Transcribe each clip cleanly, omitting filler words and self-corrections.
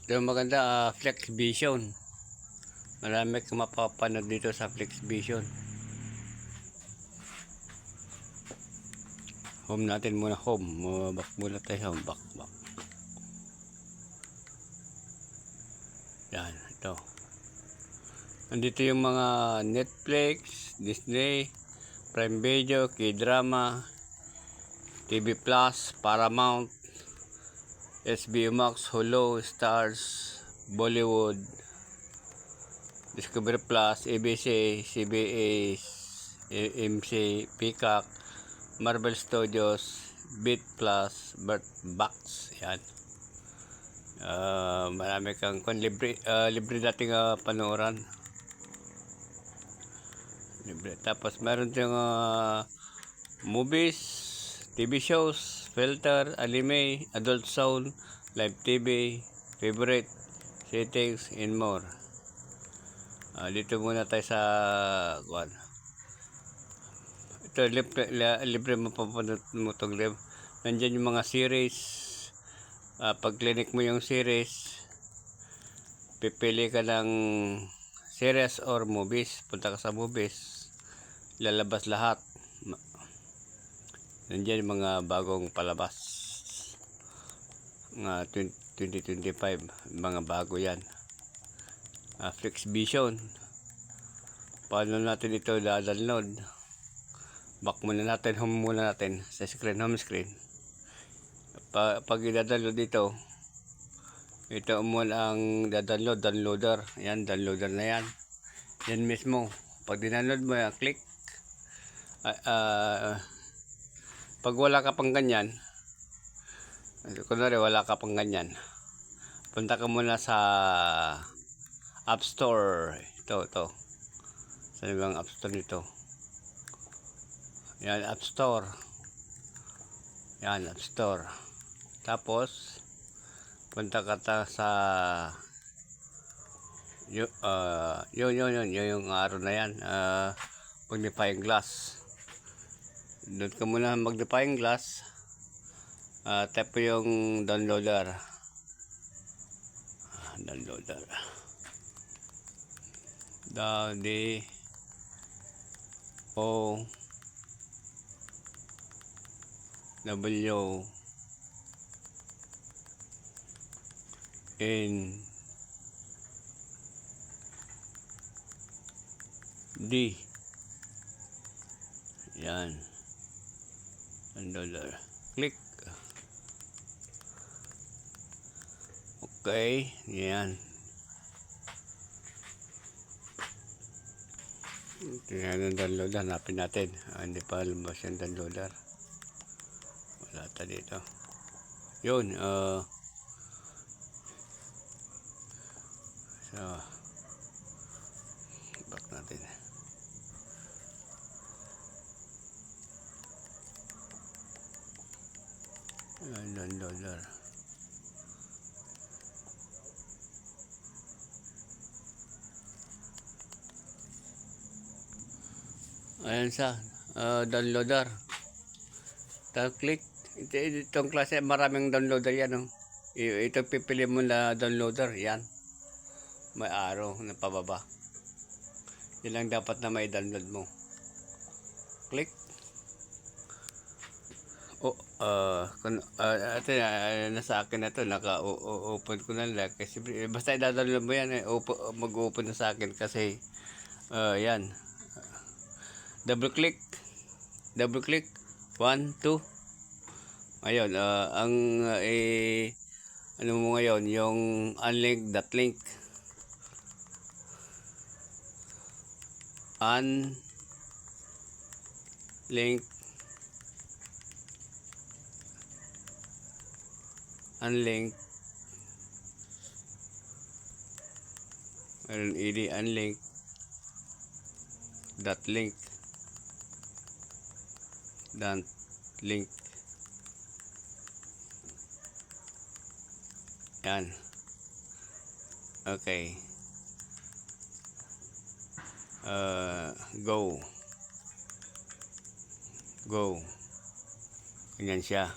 Ito yung maganda, Flex Vision. Marami kang mapapanood dito sa Flex Vision. Home natin muna, home. Back muna tayo, home. Back. Yan, ito. Nandito yung mga Netflix, Disney, Prime Video, K-Drama, TV Plus, Paramount, SBO Max, Hulu, Stars, Bollywood, Discovery Plus, ABC, CBS, MC, Peacock, Marvel Studios, Beat Plus, Box. Yan. Marami kang libre dating panooran. Libre. Tapos meron yung movies, TV shows, filter, anime, adult sound, live TV, favorite, settings, and more. Dito muna tayo sa kuan. Ito libre mapapanood mo itong live. Nandyan yung mga series. Pag clinic mo yung series, pipili ka ng series or movies. Punta ka sa movies, lalabas lahat. Nandiyan yung mga bagong palabas, mga 2025, mga bago yan. Flex Vision. Paano natin ito da-download? Back muna natin, home muna natin sa screen, home screen. Pag i-download dito, ito muna ang da-download, downloader. Yan, downloader na yan. Yan mismo. Pag dindownload mo yan, click. Pag wala ka pang ganyan, kunwari wala ka pang ganyan, punta ka muna sa App Store. Ito. Saan bang App Store nito? Yan, App Store. Yan, App Store. Tapos, punta ka sa yun yung araw na yan. Magnifying glass. Doon ka muna magnifying glass. Type po yung downloader. Downloader. D. Yan. Downloader. Click. Okay. Yan. Tingnan ang downloader. Hanapin natin. Hindi pa lumabas yung downloader. Wala ta dito. Yun. So, back natin. Downloader. Ayan siya. Downloader. Click. Itong klase, maraming downloader yan. Ito pipili mo na downloader. Yan. May arrow na pababa. Yan lang dapat na may download mo. Click. Nasa akin na to, naka-open ko na lang kasi basta i-download mo yan, mag-open na sa akin kasi yan. Double click 1, 2. Ayun, ano mo ngayon, yung unlink, link unlink unlink link yan. Okay. Go. Ganyan siya.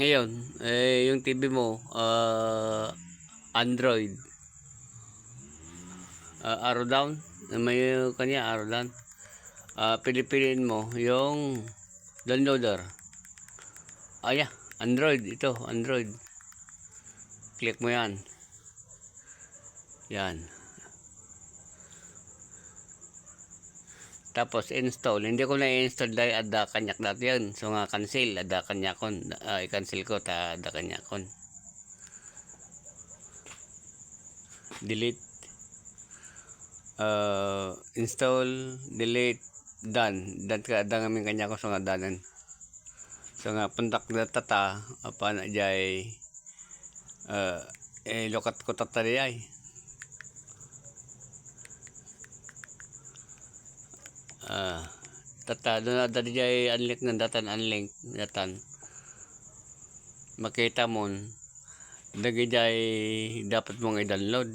Ngayon, yung TV mo, Android, arrow down, may kanya arrow down. Pilipiin mo yung downloader. Ayan, Android, ito, Android. Click mo yan. Yan. Tapos install. Hindi ko na-install dahil ada kanyak dati yun. So nga cancel. Ada kanyakon. I-cancel ko. Ada kanyakon. Delete. Install. Delete. Done. Done ka. Ada ngamin kanyakon. So nga danan. So nga puntak na tata. Apa na jay. Lokat ko tatari ay. Tata doon na dali jay unlink ng datan unlink datan makita mo dagi jay dapat mong i-download.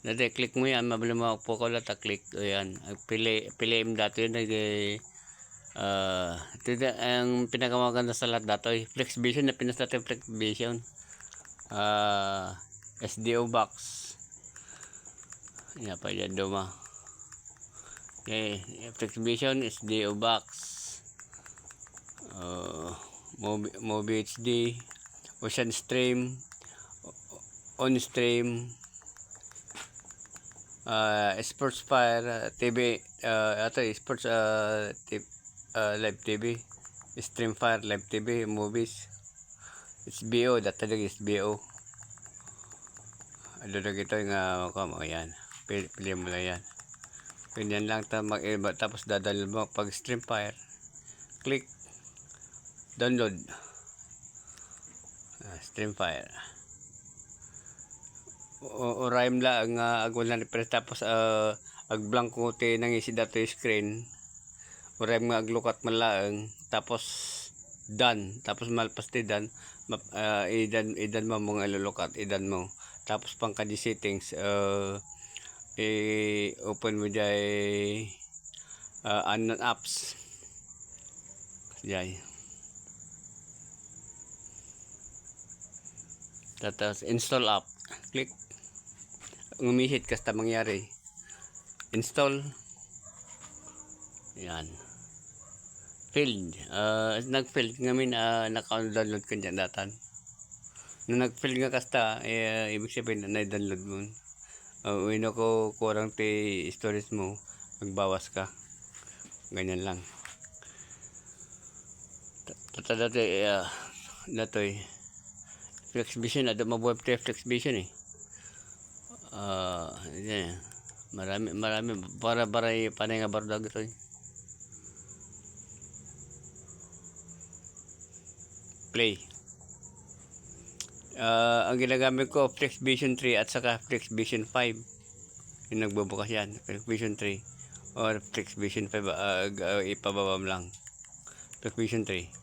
Dati click mo yan mabala mo po ko lata click ayan pili mo dati yun ito ang pinakamaganda sa lahat dato FlexVision na pinas natin FlexVision SDO box. Yan pa dyan duma. Okay, FlexVision SDO box. Movie HD, Ocean Stream, On Stream, Sports Fire, TV, ito Sports Live TV, Stream Fire, Live TV, Movies, SBO, data lang SBO. Ano na ito yung yan. Pili mo lang yan. Ganyan lang tapos dadalhin mo pag Stream Fire. Click download. Stream Fire. O rhyme lang agwal na press tapos ag blanco te nang isi dato screen. O rhyme nga aglukat man lang tapos done. Tapos malpas te done. Idan mo mga ilulukat. Idan mo. Tapos pang kadi settings open mo jay unknown apps jay tapos install app click ngumihit kasta mangyari install yan filled nag-filled ngamin naka-download ka dyan datan nung nag-filled nga kasta ibig sabihin na download mo uwino ko kurang ti storage mo magbawas ka ganyan lang dati datoy FlexVision ada mabuhay ti FlexVision yan marami para panay nga bardag ito play. Ang ginagamit ko FlexVision 3 at saka FlexVision 5 yung nagbubukas yan FlexVision 3 or FlexVision 5 ipababa mo lang FlexVision 3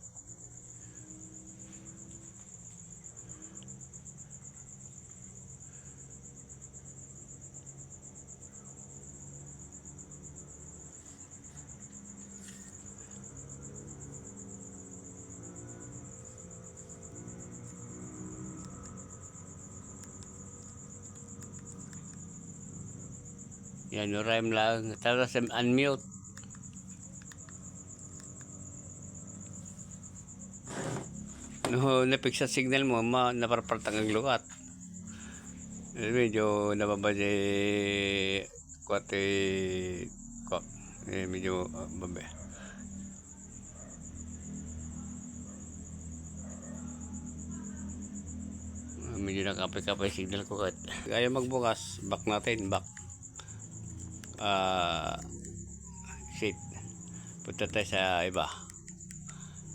yan yung rhyme lang tapos unmute no napik sa signal mo naparpartang ang lukat medyo nababadi kwate ko medyo babe medyo nakapay-kapay signal ko kahit ayaw magbukas back natin back sheet punta tayo sa iba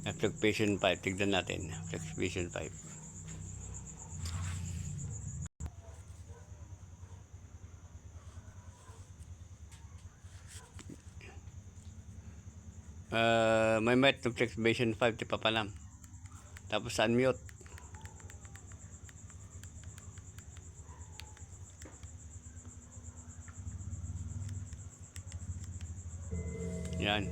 FlexVision 5 tignan natin FlexVision 5 may mic ng FlexVision 5 di papalam tapos unmute yan